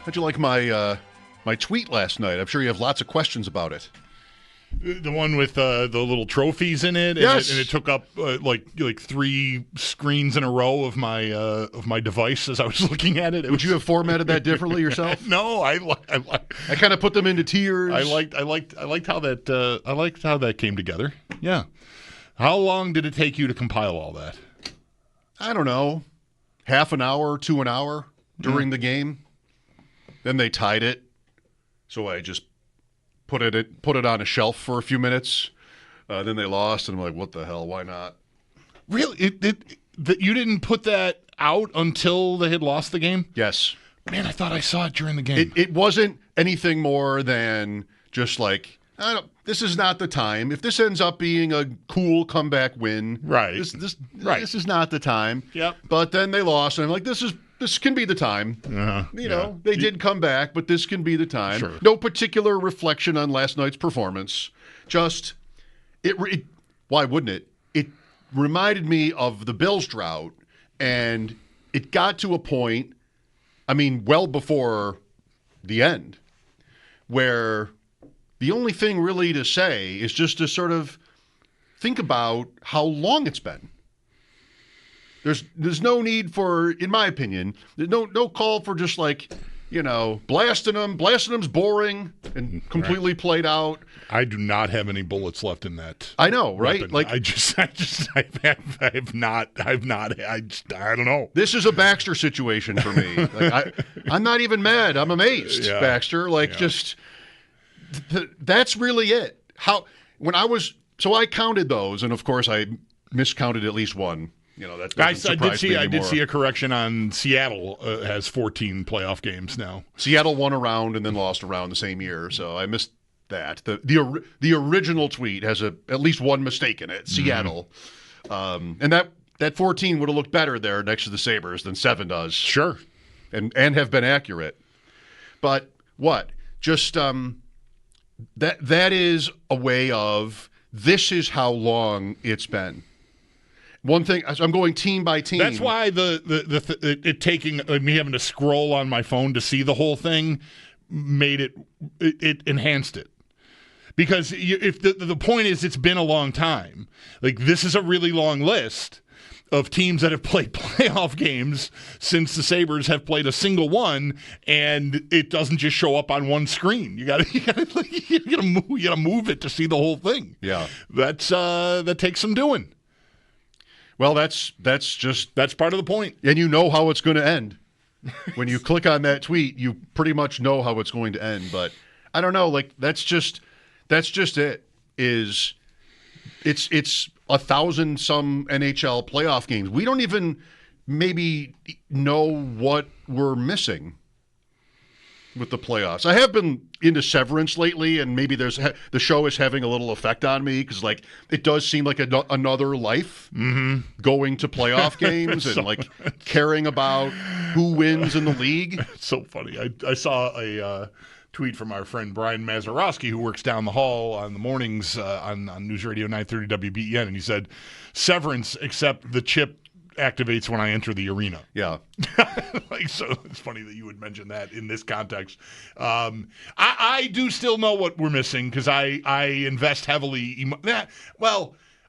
How'd you like my tweet last night? I'm sure you have lots of questions about it. The one with the little trophies in it, yes. And it took up like 3 screens in a row of my device as I was looking at it. Would you have formatted that differently yourself? No, I kind of put them into tiers. I liked how that came together. Yeah. How long did it take you to compile all that? I don't know, half an hour to an hour during the game. Then they tied it, so I just put it on a shelf for a few minutes. Then they lost, and I'm like, what the hell? Why not? Really? You didn't put that out until they had lost the game? Yes. Man, I thought I saw it during the game. It wasn't anything more than just like, this is not the time. If this ends up being a cool comeback win, right? This is not the time. Yep. But then they lost, and I'm like, this can be the time. They did come back, but this can be the time. Sure. No particular reflection on last night's performance. Just why wouldn't it? It reminded me of the Bills drought, and it got to a point, I mean, well before the end, where the only thing really to say is just to sort of think about how long it's been. There's no need for, in my opinion, there's no call for just like, blasting them. Blasting them's boring and completely played out. I do not have any bullets left in that. I know, right? Weapon. Like I don't know. This is a Baxter situation for me. I'm not even mad. I'm amazed, Baxter. That's really it. I counted those, and of course I miscounted at least one. I did see a correction on Seattle has 14 playoff games now. Seattle won a round and then lost a round the same year, so I missed that. The original tweet has at least one mistake in it. Seattle, and that 14 would have looked better there next to the Sabers than 7 does. Sure, and have been accurate. But what? Just that is a way of this is how long it's been. One thing, I'm going team by team. That's why it taking me having to scroll on my phone to see the whole thing made it enhanced it. Because if the point is it's been a long time. Like this is a really long list of teams that have played playoff games since the Sabres have played a single one, and it doesn't just show up on one screen. You gotta move it to see the whole thing. Yeah, that takes some doing. Well, that's part of the point. And you know how it's going to end. When you click on that tweet, you pretty much know how it's going to end. But I don't know, that's just it. It's 1,000 some NHL playoff games. We don't even maybe know what we're missing with the playoffs. I have been into Severance lately, and maybe the show is having a little effect on me because it does seem like another life going to playoff games and caring about who wins in the league. It's so funny. I saw a tweet from our friend Brian Mazurowski, who works down the hall on the mornings on News Radio 930 WBEN, and he said, "Severance, except the chip activates when I enter the arena." Yeah. So it's funny that you would mention that in this context. I do still know what we're missing because I invest heavily.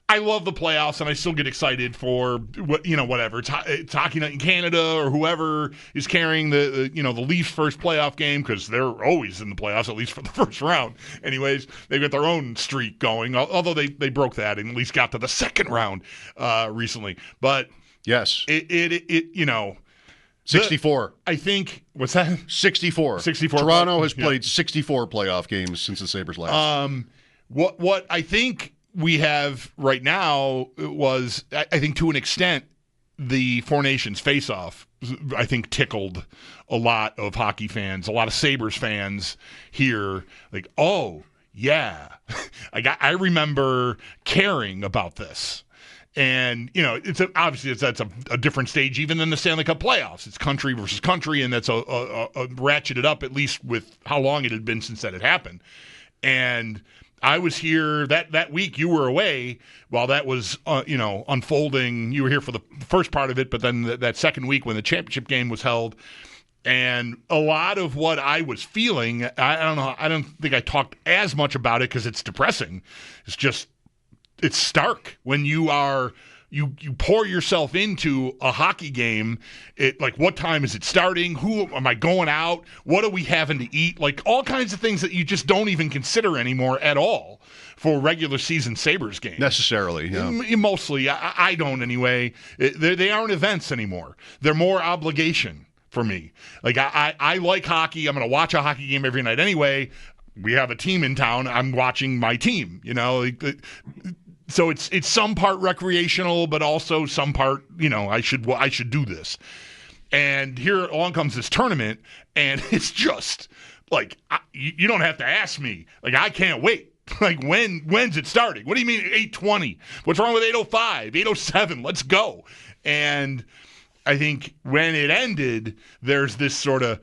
I love the playoffs and I still get excited for whatever. It's Hockey Night in Canada or whoever is carrying the Leafs' first playoff game because they're always in the playoffs, at least for the first round. Anyways, they've got their own streak going, although they broke that and at least got to the second round recently. But yes, it 64. I think, what's that? 64. Toronto has played 64 playoff games since the Sabres last. What I think we have right now was, I think to an extent, the Four Nations face-off, I think, tickled a lot of hockey fans, a lot of Sabres fans here. Like, oh, yeah, I remember caring about this. And, obviously that's a different stage even than the Stanley Cup playoffs. It's country versus country, and that's a ratcheted up, at least with how long it had been since that had happened. And I was here that week. You were away while that was, unfolding. You were here for the first part of it, but then that second week when the championship game was held, And a lot of what I was feeling, I don't know, I don't think I talked as much about it because it's depressing. It's stark when you pour yourself into a hockey game. Like, what time is it starting? Who am I going out? What are we having to eat? Like, all kinds of things that you just don't even consider anymore at all for regular season Sabres games. Necessarily, yeah. Mostly. I don't anyway. They aren't events anymore. They're more obligation for me. Like, I like hockey. I'm going to watch a hockey game every night anyway. We have a team in town. I'm watching my team, So it's some part recreational, but also some part, I should do this. And here along comes this tournament, and it's just like, you don't have to ask me. Like, I can't wait. Like, when's it starting? What do you mean 8:20? What's wrong with 8:05, 8:07? Let's go. And I think when it ended, there's this sort of,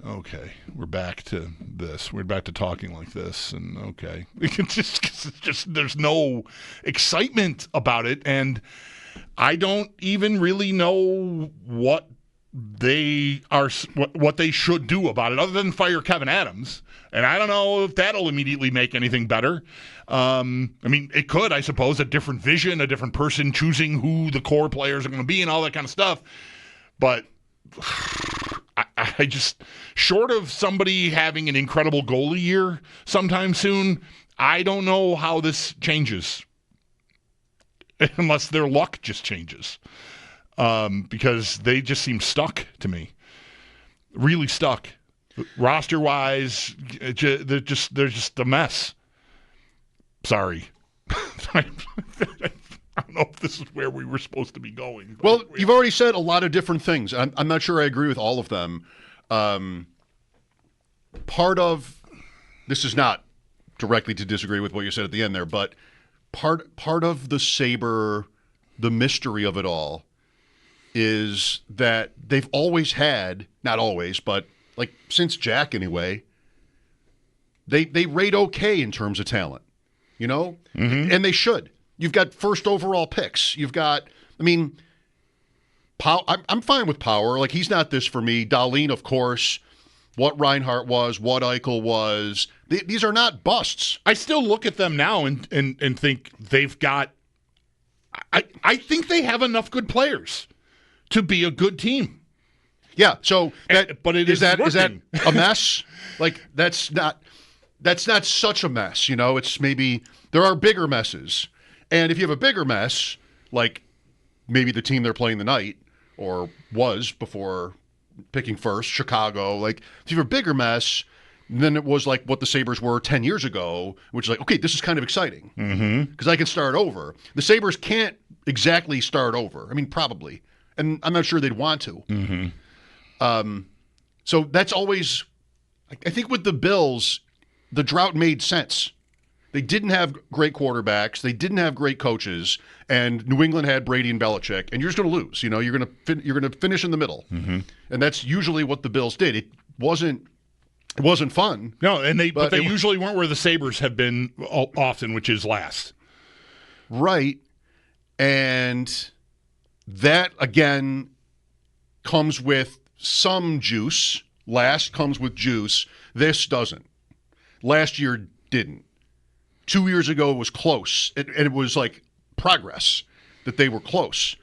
okay, we're back to this. We're back to talking like this, and okay. It's just there's no excitement about it, and I don't even really know what they should do about it, other than fire Kevin Adams. And I don't know if that'll immediately make anything better. It could, I suppose, a different vision, a different person choosing who the core players are going to be and all that kind of stuff. But I just, short of somebody having an incredible goalie year sometime soon, I don't know how this changes. Unless their luck just changes. Because they just seem stuck to me. Really stuck. Roster-wise, they're just a mess. Sorry. I don't know if this is where we were supposed to be going. Well, you've already said a lot of different things. I'm not sure I agree with all of them. Part of this is not directly to disagree with what you said at the end there, but part of the mystery of it all is that they've always had, not always, but like since Jack anyway, they rate okay in terms of talent, Mm-hmm. And they should. You've got first overall picks. You've got, I'm fine with Power. Like, he's not this for me. Dahlin, of course, what Reinhart was, what Eichel was. These are not busts. I still look at them now and think they've got, I think they have enough good players to be a good team. Yeah, so but is that a mess? Like, that's not such a mess, It's maybe there are bigger messes, and if you have a bigger mess, like maybe the team they're playing tonight or was before picking first, Chicago. Like, if you have a bigger mess, then it was like what the Sabres were 10 years ago, which is like, okay, this is kind of exciting because I can start over. The Sabres can't exactly start over. Probably, and I'm not sure they'd want to. Mm-hmm. So that's always, I think with the Bills, the drought made sense. They didn't have great quarterbacks. They didn't have great coaches, and New England had Brady and Belichick, and you're just going to lose. You're going to finish in the middle, and that's usually what the Bills did. It wasn't fun. No, and they usually weren't where the Sabres have been often, which is last. Right, and that again comes with some juice. Last comes with juice. This doesn't. Last year didn't. 2 years ago it was close. And it was like progress that they were close.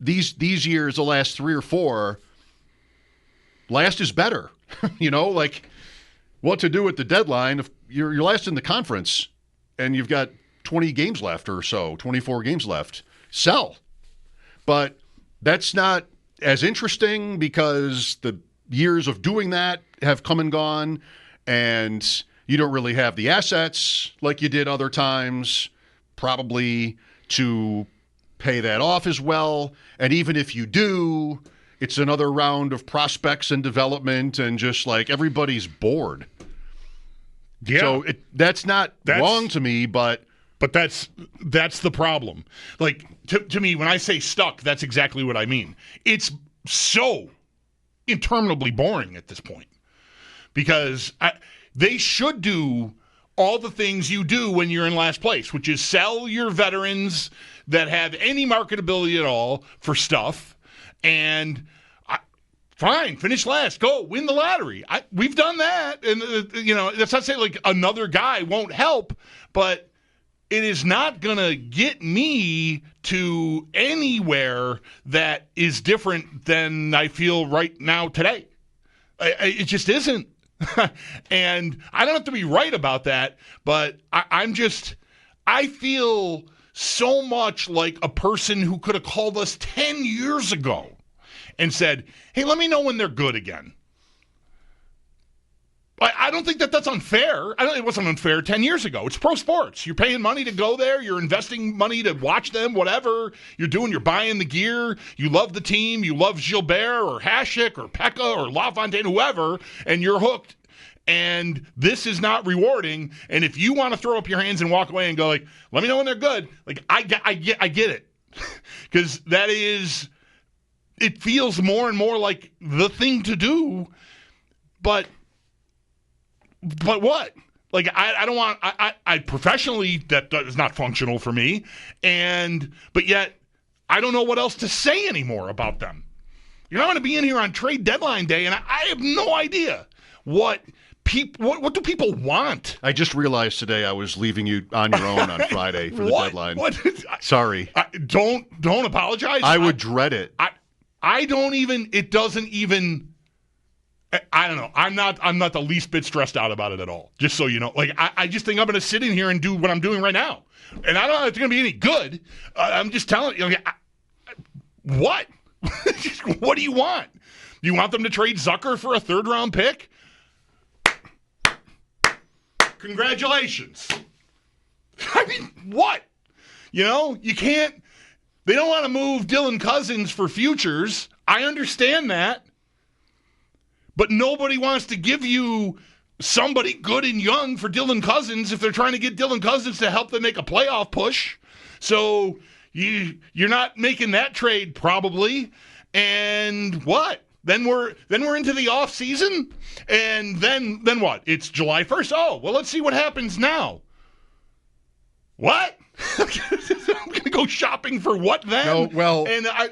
These years, the last 3 or 4, last is better. Like what to do at the deadline if you're last in the conference and you've got 20 games left or so, 24 games left. Sell. But that's not as interesting because the years of doing that have come and gone, and you don't really have the assets like you did other times, probably to pay that off as well. And even if you do, it's another round of prospects and development, and just like everybody's bored. Yeah. So that's not wrong to me, but that's the problem. Like, to me, when I say stuck, that's exactly what I mean. It's so interminably boring at this point because they should do all the things you do when you're in last place, which is sell your veterans that have any marketability at all for stuff. And Fine, finish last. Go win the lottery. We've done that, and that's not saying like another guy won't help, but it is not gonna get me to anywhere that is different than I feel right now today. It just isn't, and I don't have to be right about that. But I feel so much like a person who could have called us 10 years ago and said, hey, let me know when they're good again. I don't think that's unfair. It wasn't unfair 10 years ago. It's pro sports. You're paying money to go there. You're investing money to watch them, whatever you're doing. You're buying the gear. You love the team. You love Gilbert or Hasek or Pekka or LaFontaine, whoever, and you're hooked. And this is not rewarding. And if you want to throw up your hands and walk away and go like, let me know when they're good, like I get it. Because that is... It feels more and more like the thing to do, but what? Like I don't want. I professionally that is not functional for me, but yet I don't know what else to say anymore about them. You're not going to be in here on trade deadline day, and I have no idea what do people want. I just realized today I was leaving you on your own on Friday for the deadline. Sorry. Don't apologize. I would dread it. I don't even, it doesn't even, I don't know. I'm not the least bit stressed out about it at all. Just so you know. Like, I just think I'm going to sit in here and do what I'm doing right now. And I don't know if it's going to be any good. I'm just telling you, what? What do you want? You want them to trade Zucker for a third-round pick? Congratulations. I mean, what? You can't. They don't want to move Dylan Cousins for futures. I understand that. But nobody wants to give you somebody good and young for Dylan Cousins if they're trying to get Dylan Cousins to help them make a playoff push. So you're not making that trade probably. And what? Then we're into the off season, and then what? It's July 1st. Oh, well, let's see what happens now. What? I'm gonna go shopping for what then? No, well, and I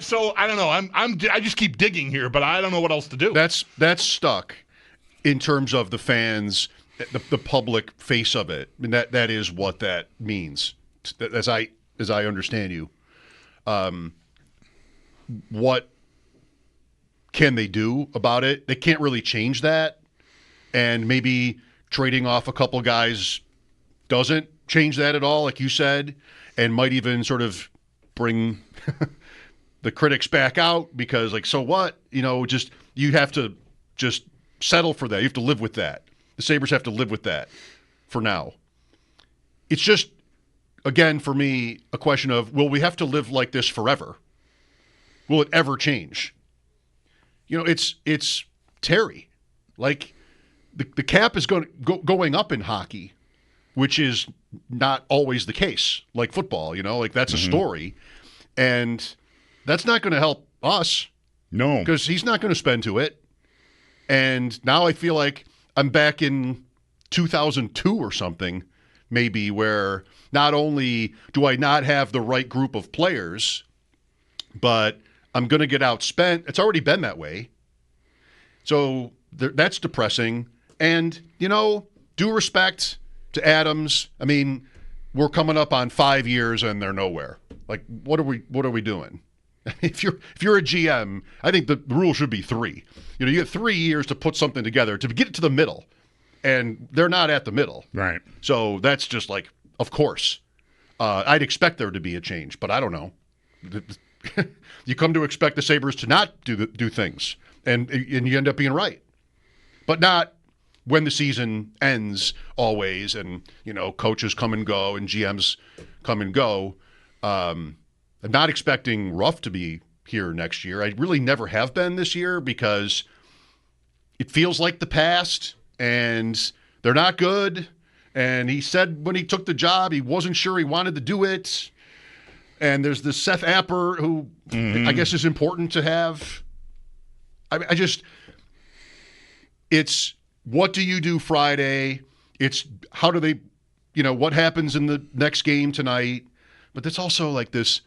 don't know. I just keep digging here, but I don't know what else to do. That's stuck in terms of the fans, the public face of it. I mean, that is what that means, as I understand you. What can they do about it? They can't really change that, and maybe trading off a couple guys doesn't change that at all, like you said, and might even sort of bring the critics back out because, like, so what? You have to just settle for that. You have to live with that. The Sabres have to live with that for now. It's just, again, for me, a question of, will we have to live like this forever? Will it ever change? It's Terry. Like, the cap is going up in hockey, which is not always the case, like football, like that's a story. And that's not going to help us. No. Because he's not going to spend to it. And now I feel like I'm back in 2002 or something, maybe, where not only do I not have the right group of players, but I'm going to get outspent. It's already been that way. So that's depressing. And, due respect to Adams, I mean, we're coming up on 5 years and they're nowhere. Like, what are we doing? If you're a GM, I think the rule should be 3. You get 3 years to put something together to get it to the middle, and they're not at the middle. Right. So that's just like, of course, I'd expect there to be a change, but I don't know. You come to expect the Sabres to not do things, and you end up being right, but not when the season ends always, and coaches come and go and GMs come and go. I'm not expecting Ruff to be here next year. I really never have been this year because it feels like the past, and they're not good. And he said when he took the job, he wasn't sure he wanted to do it. And there's this Seth Apper who I guess is important to have. It's what do you do Friday? It's how do they, what happens in the next game tonight? But it's also like this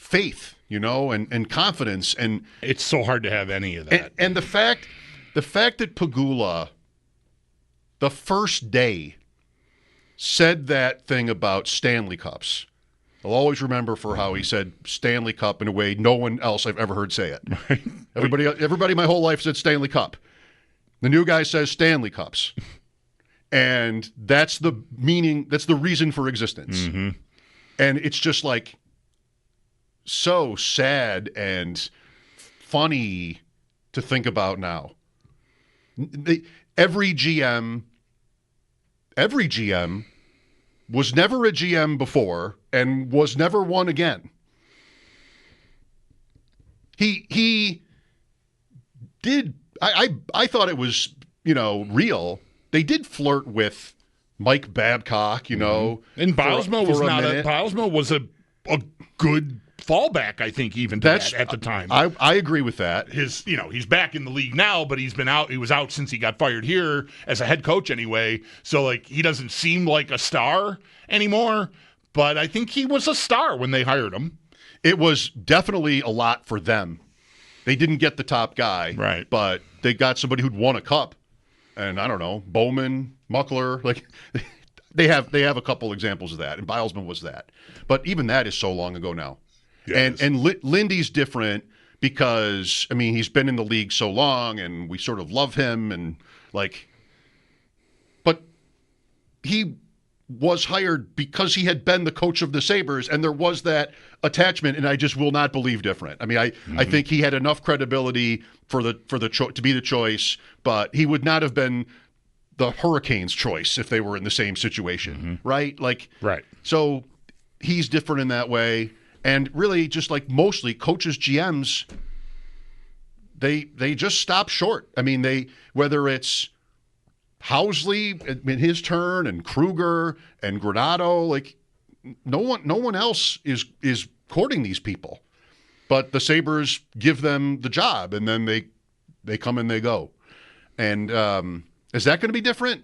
faith, and confidence. And it's so hard to have any of that. And the fact that Pegula, the first day, said that thing about Stanley Cups. I'll always remember for how he said Stanley Cup in a way no one else I've ever heard say it. Right. Everybody my whole life said Stanley Cup. The new guy says Stanley Cups. And that's the meaning, that's the reason for existence. Mm-hmm. And it's just like so sad and funny to think about now. Every GM was never a GM before and was never one again. He did. I thought it was real. They did flirt with Mike Babcock, Mm-hmm. And Bilesma was a good fallback, I think, even to that at the time. I agree with that. He's back in the league now, but he's been out. He was out since he got fired here as a head coach anyway. So he doesn't seem like a star anymore. But I think he was a star when they hired him. It was definitely a lot for them. They didn't get the top guy, right? But they got somebody who'd won a cup. And I don't know, Bowman, Muckler, they have a couple examples of that, and Bilesman was that. But even that is so long ago now. Yes. And Lindy's different because he's been in the league so long, and we sort of love him, and but he was hired because he had been the coach of the Sabres, and there was that attachment, and I just will not believe different. I think he had enough credibility for the to be the choice, but he would not have been the Hurricanes' choice if they were in the same situation, right? Right. So he's different in that way, and really just mostly coaches, GMs, they just stop short. Whether it's Housley in his turn and Kruger and Granato, no one else is courting these people. But the Sabres give them the job, and then they come and they go. And is that going to be different?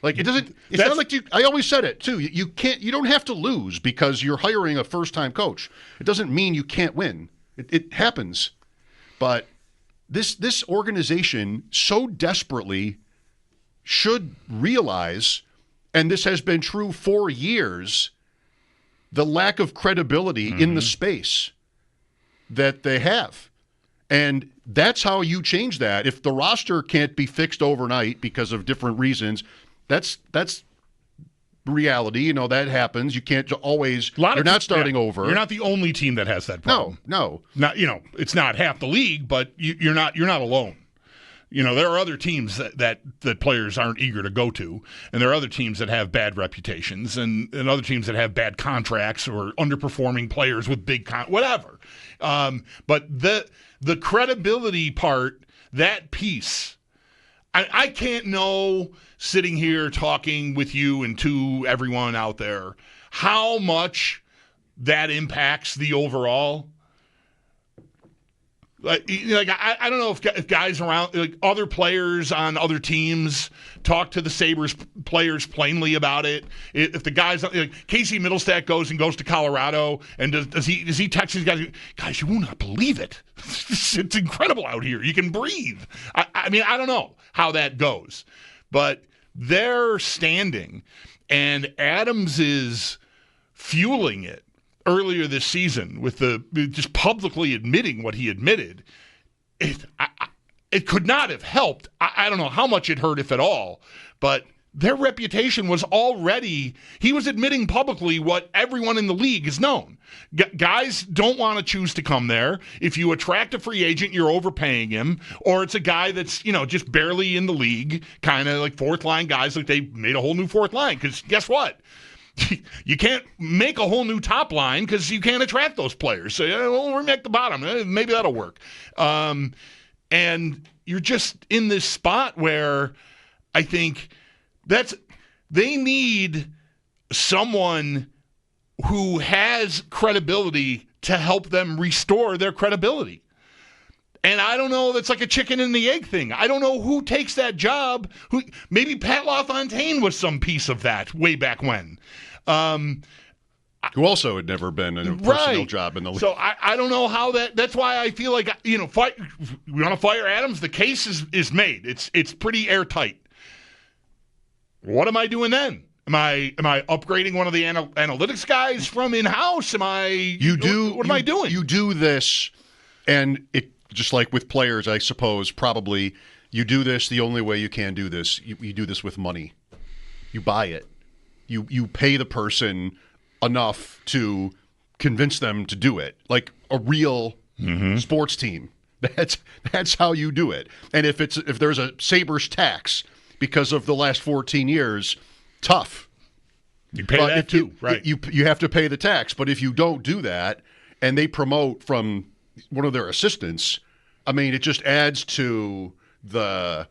It doesn't. It's not like you. I always said it too. You can't. You don't have to lose because you're hiring a first-time coach. It doesn't mean you can't win. It happens. But this organization so desperately should realize, and this has been true for years, the lack of credibility in the space that they have. And that's how you change that. If the roster can't be fixed overnight because of different reasons, that's reality. That happens. You can't always, you're not starting over. You're not the only team that has that problem. No. Not, it's not half the league, but you're not alone. There are other teams that players aren't eager to go to, and there are other teams that have bad reputations, and other teams that have bad contracts or underperforming players with big whatever. But the credibility part, that piece, I can't know sitting here talking with you and to everyone out there how much that impacts the overall. I don't know if guys around, other players on other teams talk to the Sabres players plainly about it. If the guys, Casey Middlestat goes to Colorado, and does he text these guys, you will not believe it. It's incredible out here. You can breathe. I don't know how that goes, but they're standing, and Adams is fueling it earlier this season with just publicly admitting what he admitted. It could not have helped. I don't know how much it hurt, if at all, but their reputation was already, he was admitting publicly what everyone in the league has known. Guys don't want to choose to come there. If you attract a free agent, you're overpaying him, or it's a guy that's, just barely in the league, kind of like fourth line guys, they made a whole new fourth line, because guess what? You can't make a whole new top line because you can't attract those players. So, we'll make the bottom. Maybe that'll work. And you're just in this spot where I think they need someone who has credibility to help them restore their credibility. And I don't know, that's like a chicken and the egg thing. I don't know who takes that job. Maybe Pat LaFontaine was some piece of that way back when. who also had never been in a personnel job in the league. So I don't know how that's why I feel like, we want to fire Adams. The case is made. It's pretty airtight. What am I doing then? Am I upgrading one of the analytics guys from in-house? What am I doing? You do this, and it just like with players, I suppose, probably you do this the only way you can do this. You do this with money. You buy it. You pay the person enough to convince them to do it, like a real sports team. That's how you do it. And if there's a Sabres tax because of the last 14 years, tough. You pay that too, right? You have to pay the tax. But if you don't do that, and they promote from one of their assistants, I mean, it just adds to the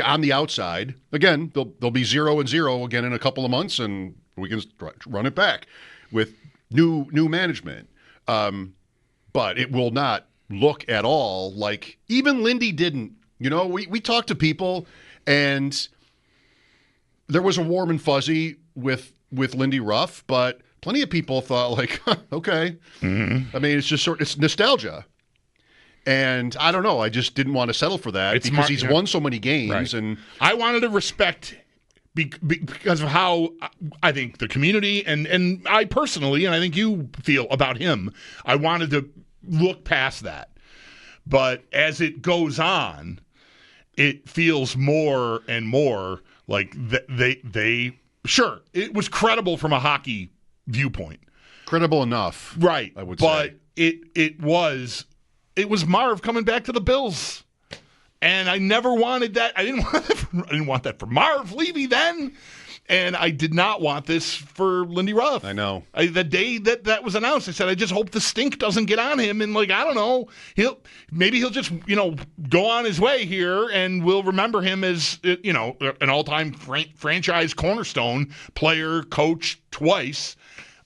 on the outside. Again, they'll be 0-0 again in a couple of months, and we can run it back with new management. But it will not look at all like even Lindy didn't. We talked to people, and there was a warm and fuzzy with Lindy Ruff, but plenty of people thought like, okay. I mean, it's nostalgia. And I don't know. I just didn't want to settle for that because he's won so many games. Right. And I wanted to respect because of how I think the community and I personally, and I think you feel about him, I wanted to look past that. But as it goes on, it feels more and more like they sure, it was credible from a hockey viewpoint. Credible enough. Right. I would say. But it was Marv coming back to the Bills. And I never wanted that. I didn't want that for Marv Levy then. And I did not want this for Lindy Ruff. I know. The day that was announced, I said, I just hope the stink doesn't get on him. And, I don't know, he'll just, go on his way here, and we'll remember him as, an all-time franchise cornerstone player, coach twice.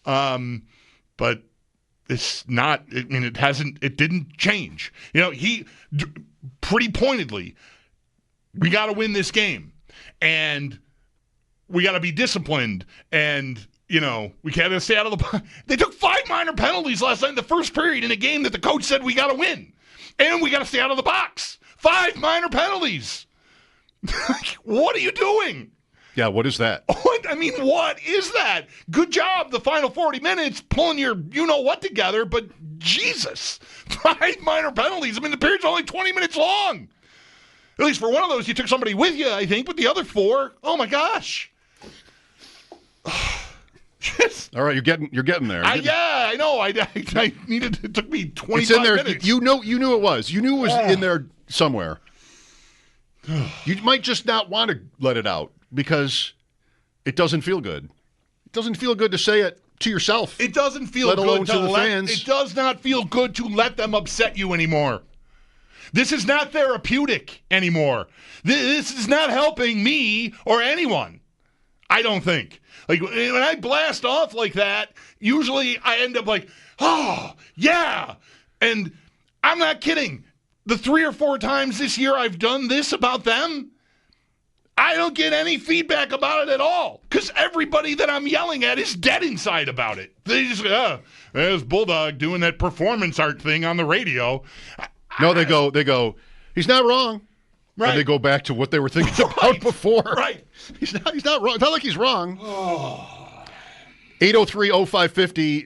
But it's not, it didn't change. He pretty pointedly, we got to win this game. And we got to be disciplined, and, we can't stay out of the – they took 5 minor penalties last night in the first period in a game that the coach said we got to win. And we got to stay out of the box. 5 minor penalties. What are you doing? Yeah, what is that? What is that? Good job the final 40 minutes pulling your you-know-what together, but Jesus, 5 minor penalties. The period's only 20 minutes long. At least for one of those, you took somebody with you, I think, but the other 4, oh, my gosh. All right, you're getting there. Yeah, I know. I needed. It took me 25 it's in there. minutes. You knew it was. You knew it was in there somewhere. You might just not want to let it out because it doesn't feel good. It doesn't feel good to say it to yourself. It doesn't feel let alone good to the fans. It does not feel good to let them upset you anymore. This is not therapeutic anymore. This is not helping me or anyone. I don't think. When I blast off like that, usually I end up like, oh, yeah. And I'm not kidding. The 3 or 4 times this year I've done this about them, I don't get any feedback about it at all because everybody that I'm yelling at is dead inside about it. They just there's Bulldog doing that performance art thing on the radio. No, they go, he's not wrong. Right. And they go back to what they were thinking about before. Right. He's not wrong. It's not like he's wrong. 803-0550.